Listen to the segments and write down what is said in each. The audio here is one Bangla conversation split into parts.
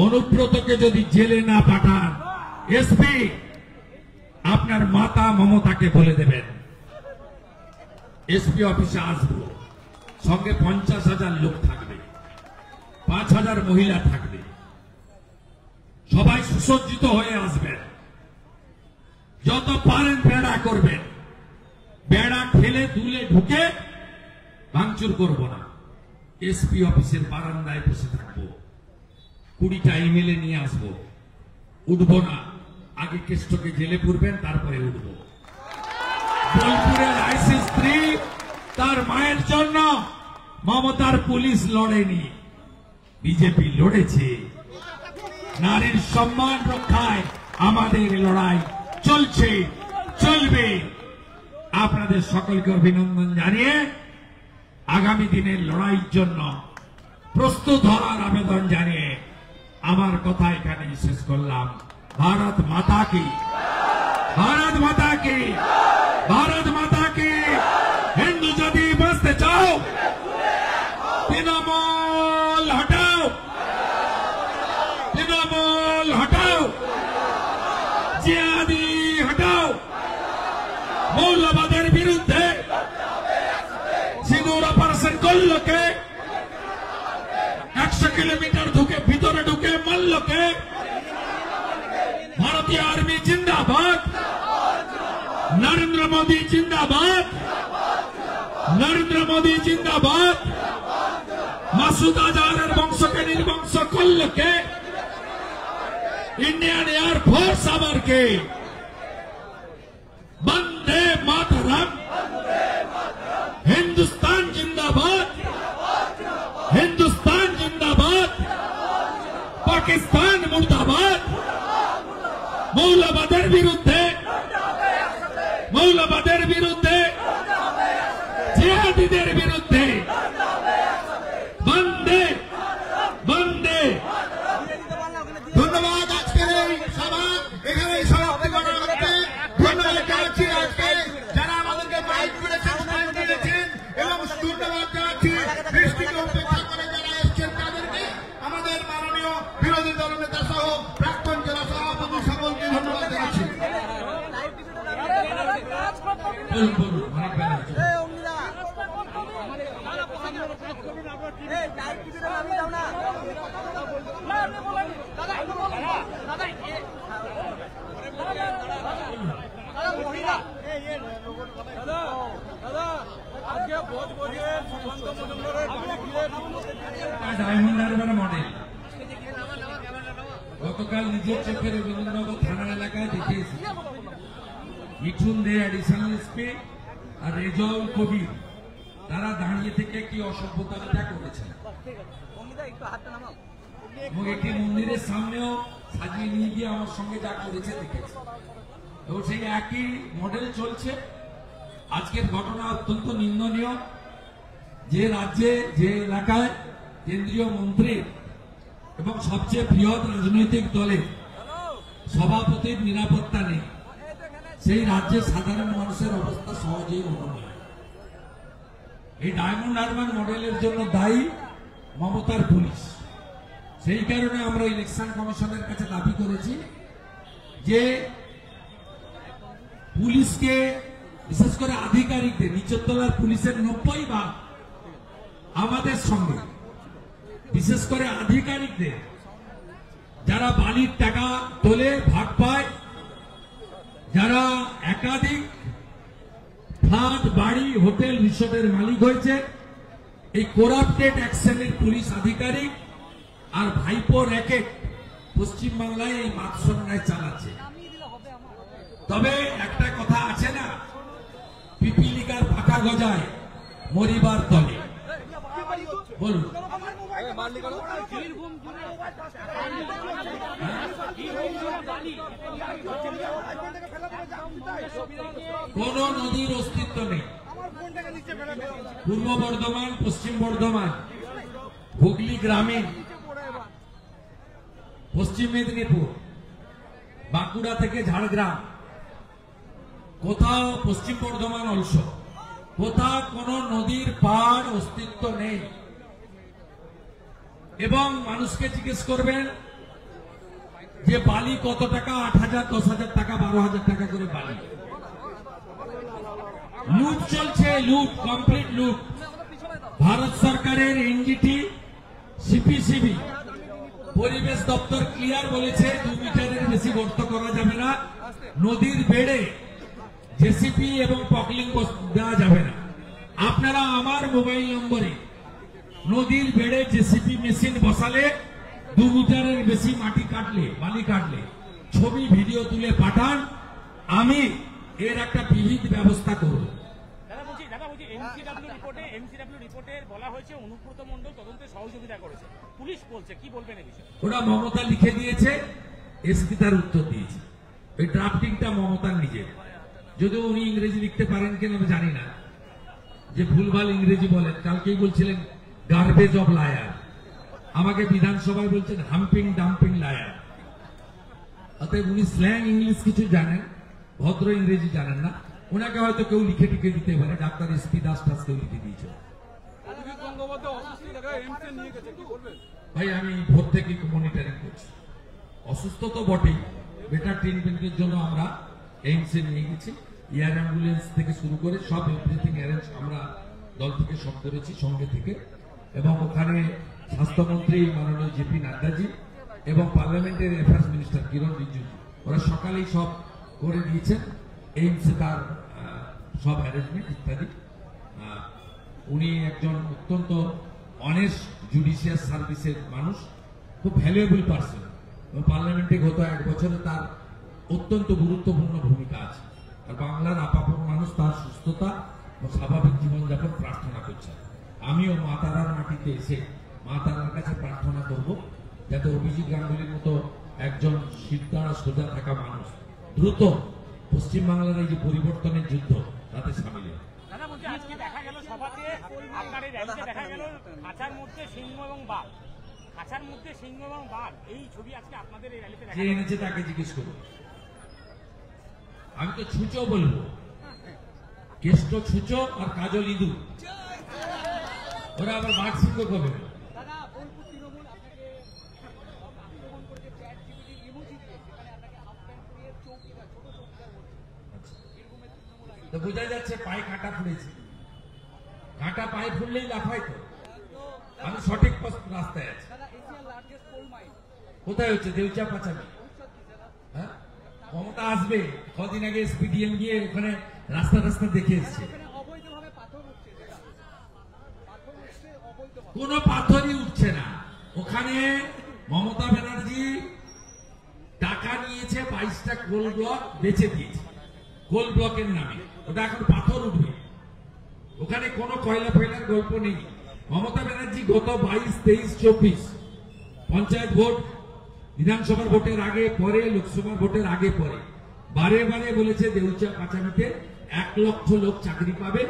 অনুব্রতকে যদি জেলে না পাঠান, এসপি আপনার মাতা মমতাকে বলে দেবেন এসপি অফিসে আসবো, সঙ্গে 50,000 লোক থাকবে, 5,000 মহিলা থাকবে, সবাই সুসজ্জিত হয়ে আসবেন। যত পারেন বেড়া করবেন, বেড়া ঠেলে দুলে ঢুকে ভাঙচুর করব না। এসপি অফিসের বারান্দায় বসে থাকবো, 20টা এমএলএ নিয়ে আসবো, উঠবো না। আগে কেষ্টকে জেলে পুরবেন, তারপরে উঠবো। বোলপুরের আইসি স্ত্রী তার মায়ের জন্য মমতার পুলিশ লড়েনি, বিজেপি লড়েছে। নারীর সম্মান রক্ষায় আমাদের লড়াই চলছে, চলবে। আপনাদের সকলকে অভিনন্দন জানিয়ে আগামী দিনের লড়াইয়ের জন্য প্রস্তুত হওয়ার আবেদন জানিয়ে আমার কথা এখানে শেষ করলাম। ভারত মাতা কি, ভারত মাতা কি, ভারত মাতা কি। হিন্দু যদি বাঁচতে চাও, তৃণমূল হটাও, তৃণমূল হটাও, জিহাদি হটাও। মৌলবাদের বিরুদ্ধে সিঁদুর অপারেশন করল কে? 100 কিলোমিটার ভিতরে ঢুকে মারল কে? ভারতীয় আর্মি জিন্দাবাদ, নরেন্দ্র মোদী জিন্দাবাদ, নরেন্দ্র মোদী জিন্দাবাদ। মাসুদ আজহারের বংশকে নির্বংশ করল কে? इंडियन एयरफोर्स आवर के। वंदे मातरम, हिंदुस्तान जिंदाबाद, हिंदुस्तान जिंदाबाद, पाकिस्तान मुर्दाबाद। मौलवाদের বিরুদ্ধে, মৌলবাদের বিরুদ্ধে, জিহাদিদের বিরুদ্ধে বন্দে বন্দে। ধন্যবাদ। আজকের এই সভা এখানেই সমাপ্তি করা হচ্ছে। ধন্যবাদ জানাচ্ছি আজকে যারা আমাদেরকে মাইক করেছেন, টাইম দিয়েছেন, এবং ধন্যবাদ জানাচ্ছি বৃষ্টিকে উপেক্ষা করে যারা এসছেন তাদেরকে। আমাদের মাননীয় বিরোধী দলনেতা সহ প্রাক্তন জেলা সভাপতি সকলকে ধন্যবাদ জানাচ্ছি। ডায়মন্ড হারবার মডেল গতকাল নিজের চোখে রবীন্দ্রনগর থানা এলাকায় দেখিয়েছি। মিঠুন দে অ্যাডিশনাল এসপি আর রেজাউল কবির তারা দাঁড়িয়ে থেকে কি অসভ্যতাটা করেছেন, এবং একটি মন্দিরের সামনেও সাজিয়ে নিয়ে গিয়ে আমার সঙ্গে যা করেছে দেখেছি। তো সেই একই মডেল চলছে। আজকের ঘটনা অত্যন্ত নিন্দনীয়। যে রাজ্যে, যে এলাকায় কেন্দ্রীয় মন্ত্রী এবং সবচেয়ে বৃহৎ রাজনৈতিক দলের সভাপতির নিরাপত্তা নেই, সেই রাজ্যে সাধারণ মানুষের অবস্থা সহজেই অনুমেয়। এই ডায়মন্ড হারবার মডেলের জন্য দায়ী মমতার পুলিশ। সেই কারণে আমরা ইলেকশন কমিশনের কাছে দাবি করেছি যে পুলিশকে, বিশেষ করে আধিকারিকদের, নিচের তলার পুলিশের 90% আমাদের সঙ্গে, বিশেষ করে আধিকারিকদের যারা বালির টাকা তোলে, ভাগ পায়, যারা একাধিক ফ্ল্যাট, বাড়ি, হোটেল, রিসোর্টের মালিক হয়েছে, এই করাপ্টেড অ্যাকশনের পুলিশ আধিকারিক আর ভাইপো র্যাকেট পশ্চিমবাংলায় এই মাতসন্যায় চালাচ্ছে। তবে একটা কথা আছে না, পিপিলিকার ফাঁকা গজায় মরিবার দলে। বলুন, কোন নদীর অস্তিত্ব নেই। পূর্ব বর্ধমান, পশ্চিম বর্ধমান, হুগলি গ্রামীণ, পশ্চিম মেদিনীপুর, বাঁকুড়া থেকে ঝাড়গ্রাম, কোথাও পশ্চিম বর্ধমান অংশ, কোথাও কোন নদীর পাড় অস্তিত্ব নেই। এবং মানুষকে জিজ্ঞেস করবেন যে বালি কত টাকা, 8,000, 10,000 টাকা, 12,000 টাকা করে বালি। লুট চলছে, লুট, কমপ্লিট লুট। ভারত সরকারের এনজিটি, সিপিসিবি, পরিবেশ দপ্তর ক্লিয়ার বলেছে 2 মিটারের বেশি গর্ত করা যাবে না, নদীর বেড়ে জেসিপি এবং পকলিং দেওয়া যাবে না। আপনারা আমার মোবাইল নম্বরে নদীর বেড়ে জেসিপি মেশিন বসালে 2 মিটারের বেশি মাটি কাটলে, বালি কাটলে ছবি ভিডিও তুলে পাঠান, আমি এর একটা বিহিত ব্যবস্থা করব। এমসিডব্লিউ রিপোর্টে বলা হয়েছে অনুব্রত মণ্ডল তদন্তে সহযোগিতা করেছে, পুলিশ বলছে, কি বলবেন এই বিষয়ে? ওরা মমতা লিখে দিয়েছে, এসপি তার উত্তর দিয়েছে। ওই ড্রাফটিংটা মমতার নিজের, যদিও উনি ইংরেজি লিখতে পারেন কিনা আমি জানি না, যে ভুলভাল ইংরেজি বলেন। কালকেই বলছিলেন গার্বেজ অফ লায়ার, আমাকে বিধানসভায় বলছেন হাম্পিং ডাম্পিং লায়ার। অতএব উনি স্ল্যাং ইংলিশ কিছু জানেন, ভদ্র ইংরেজি জানেন না। ওনাকে হয়তো কেউ লিখে টিকে দিতে পারে, ডাক্তার এসপি দাস টাস কেউ লিখে দিয়েছে। ভাই আমি ভোর থেকে মনিটরিং করছি, অসুস্থ তো বটেই, বেটার ট্রিটমেন্টের জন্য আমরা এইমসে নিয়ে গেছি। এয়ার অ্যাম্বুলেন্স থেকে শুরু করে সব এভরিথিং অ্যারেঞ্জ আমরা দল থেকে সব করেছি সঙ্গে থেকে, এবং ওখানে স্বাস্থ্যমন্ত্রী মাননীয় জেপি নাড্ডাজি এবং পার্লামেন্টের অ্যাফেয়ার্স মিনিস্টার কিরণ রিজিজু, ওরা সকালেই সব করে দিয়েছেন এইমসে তার সব অ্যারেঞ্জমেন্ট ইত্যাদি। উনি একজন অত্যন্ত অনেস্ট জুডিশিয়াল সার্ভিসের মানুষ, খুব ভ্যালুয়েবল পার্সন, এবং পার্লামেন্টে গত 1 বছরে তার অত্যন্ত গুরুত্বপূর্ণ ভূমিকা আছে। আর বাংলার আপামর মানুষ তার সুস্থতা ও স্বাভাবিক জীবনযাপন প্রার্থনা করছে। আমিও মা তারার মাটিতে এসে মা তারার কাছে প্রার্থনা করব, যাতে অভিজিৎ গাঙ্গুলির মতো একজন শিরদাঁড়া সোজা থাকা মানুষ দ্রুত পশ্চিমবাংলার এই যে পরিবর্তনের যুদ্ধ তাতে সামিল হয়। দাদা বলছি, আজকে দেখা গেল সভাতে, আপনার এই র্যালিতে দেখা গেল খাঁচার মধ্যে সিংহ এবং বাঘ, খাঁচার মধ্যে সিংহ এবং বাঘ, এই ছবি আজকে আপনাদের এই র্যালিতে দেখা যে এনেছে তাকে জিজ্ঞেস করবো। আমি তো ছুঁচো বলবো, কেষ্ট ছুঁচো আর কাজল ইঁদুর, ওরা আবার বাঘ সিংহ কবে? তো বোঝা যাচ্ছে পায়ে কাঁটা ফুলেছে, কাঁটা পায়ে ফুললেই লাফায়। তো আমি সঠিক রাস্তায় আছি। কোথায় হচ্ছে? দেউচা পাচামি। হ্যাঁ, ক্ষমতা আসবে। কদিন আগে এসপিডিএম গিয়ে ওখানে রাস্তা রাস্তা দেখে এসছে, কোন পাথরই উঠছে না ওখানে। মমতা ব্যানার্জি টাকা নিয়েছে, 22টা কোল ব্লক বেচে দিয়েছে কোল ব্লকের নামে, ওটা এখন পাথর উঠবে। ওখানে কোনো কয়লা ফয়লার গল্প নেই। মমতা ব্যানার্জি গত 22, 23, 24 পঞ্চায়েত ভোট, বিধানসভার ভোটের আগে পরে, লোকসভার ভোটের আগে পরে বারে বারে বলেছে দেউচা পাচামিতে 1 লক্ষ লোক চাকরি পাবে,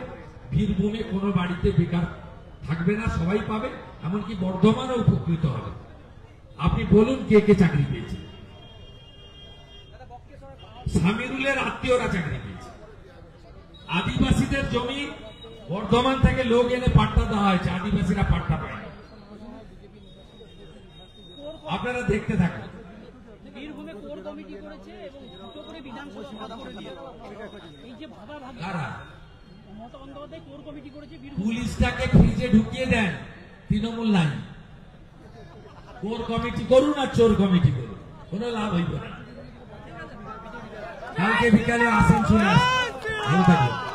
বীরভূমে কোনো বাড়িতে বেকার থাকবে না, সবাই পাবে, এমনকি বর্ধমানও উপকৃত হবে। আপনি বলুন কে কে চাকরি পেয়েছে? সামিরুলের আত্মীয়রা চাকরি পেয়েছে। আদিবাসীদের জমি বর্ধমান থেকে লোক এনে পাট্টা দেওয়া হয়েছে, আদিবাসীরা পাট্টা পায়। আপনারা দেখতে থাকুন। বীরভূমে কোর কমিটি করেছে এবং দুটো করে বিধানসভা ভাগ করে দিয়েছে। এই যে ভাগাভাগি, মমতা বন্দ্যোপাধ্যায় কোর কমিটি করেছে। পুলিশটাকে ফ্রিজে ঢুকিয়ে দেন, তৃণমূল নাই। কোর কমিটি করুন আর চোর কমিটি করুন, কোনো লাভ হইব না। কালকে বিকালে আসেন, শুনে ভালো থাকবেন।